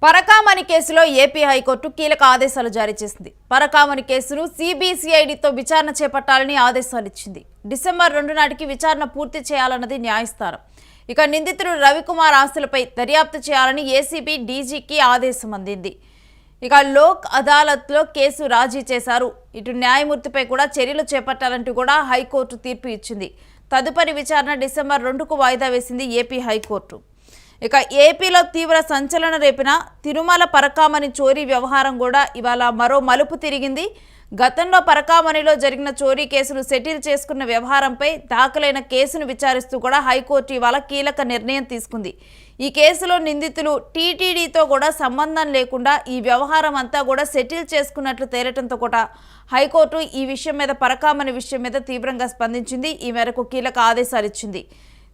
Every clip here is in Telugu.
పరకామణి కేసులో ఏపీ హైకోర్టు కీలక ఆదేశాలు జారీ చేసింది. పరకామణి కేసును సిబిసిఐడితో విచారణ చేపట్టాలని ఆదేశాలు ఇచ్చింది. డిసెంబర్ 2 నాటికి విచారణ పూర్తి చేయాలన్నది న్యాయస్థానం. ఇక నిందితుడు రవికుమార్ ఆస్తులపై దర్యాప్తు చేయాలని ఏసీబీ డీజీకి ఆదేశం అందింది. ఇక లోక్ అదాలత్లో కేసు రాజీ చేశారు. ఇటు న్యాయమూర్తిపై కూడా చర్యలు చేపట్టాలంటూ కూడా హైకోర్టు తీర్పు ఇచ్చింది. తదుపరి విచారణ డిసెంబర్ 2కు వాయిదా వేసింది ఏపీ హైకోర్టు. ఇక ఏపీలో తీవ్ర సంచలనం రేపిన తిరుమల పరకామణి చోరీ వ్యవహారం కూడా ఇవాళ మరో మలుపు తిరిగింది. గతంలో పరకామణిలో జరిగిన చోరీ కేసును సెటిల్ చేసుకున్న వ్యవహారంపై దాఖలైన కేసును విచారిస్తూ కూడా హైకోర్టు ఇవాళ కీలక నిర్ణయం తీసుకుంది. ఈ కేసులో నిందితులు టీటీడీతో కూడా సంబంధం లేకుండా ఈ వ్యవహారం అంతా కూడా సెటిల్ చేసుకున్నట్లు తేలటంతో కూడా హైకోర్టు ఈ విషయం మీద పరకామణి విషయం మీద తీవ్రంగా స్పందించింది. ఈ మేరకు కీలక ఆదేశాలు ఇచ్చింది.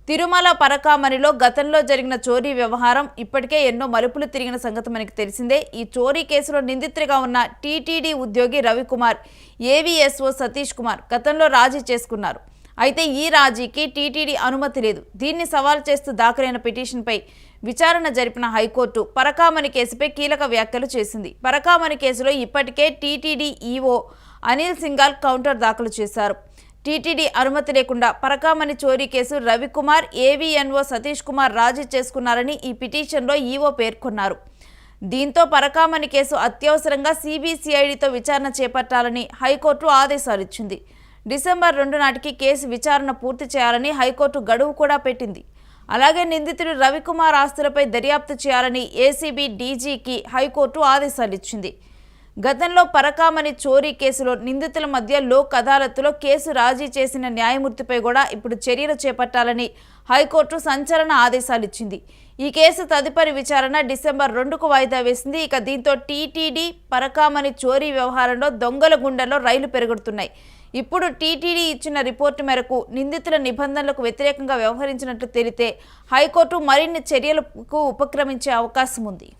తిరుమల పరకామణిలో గతంలో జరిగిన చోరీ వ్యవహారం ఇప్పటికే ఎన్నో మలుపులు తిరిగిన సంగతి మనకి తెలిసిందే. ఈ చోరీ కేసులో నిందితుడిగా ఉన్న టీటీడీ ఉద్యోగి రవికుమార్, ఏవీఎస్ఓ సతీష్ కుమార్ గతంలో రాజీ చేసుకున్నారు. అయితే ఈ రాజీకి టీటీడీ అనుమతి లేదు. దీన్ని సవాల్ చేస్తూ దాఖలైన పిటిషన్పై విచారణ జరిపిన హైకోర్టు పరకామణి కేసుపై కీలక వ్యాఖ్యలు చేసింది. పరకామణి కేసులో ఇప్పటికే TTD EO Anil Singhal counter దాఖలు చేశారు. టీటీడీ అనుమతి లేకుండా పరకామణి చోరీ కేసు రవికుమార్, ఏవీఎన్ఓ సతీష్ కుమార్ రాజీ చేసుకున్నారని ఈ పిటిషన్లో ఈవో పేర్కొన్నారు. దీంతో పరకామణి కేసు అత్యవసరంగా సిబిసిఐడితో విచారణ చేపట్టాలని హైకోర్టు ఆదేశాలు ఇచ్చింది. డిసెంబర్ 2 నాటికి కేసు విచారణ పూర్తి చేయాలని హైకోర్టు గడువు కూడా పెట్టింది. అలాగే నిందితుడు రవికుమార్ ఆస్తులపై దర్యాప్తు చేయాలని ఏసీబీ డీజీకి హైకోర్టు ఆదేశాలు ఇచ్చింది. గతంలో పరకామణి చోరీ కేసులో నిందితుల మధ్య లోక్ అదాలత్లో కేసు రాజీ చేసిన న్యాయమూర్తిపై కూడా ఇప్పుడు చర్యలు చేపట్టాలని హైకోర్టు సంచలన ఆదేశాలు ఇచ్చింది. ఈ కేసు తదుపరి విచారణ డిసెంబర్ 2కు వాయిదా వేసింది. ఇక దీంతో టీటీడీ పరకామణి చోరీ వ్యవహారంలో దొంగల గుండెల్లో రైలు పెరుగుతున్నాయి. ఇప్పుడు టీటీడీ ఇచ్చిన రిపోర్టు మేరకు నిందితుల నిబంధనలకు వ్యతిరేకంగా వ్యవహరించినట్లు తేలితే హైకోర్టు మరిన్ని చర్యలకు ఉపక్రమించే అవకాశం ఉంది.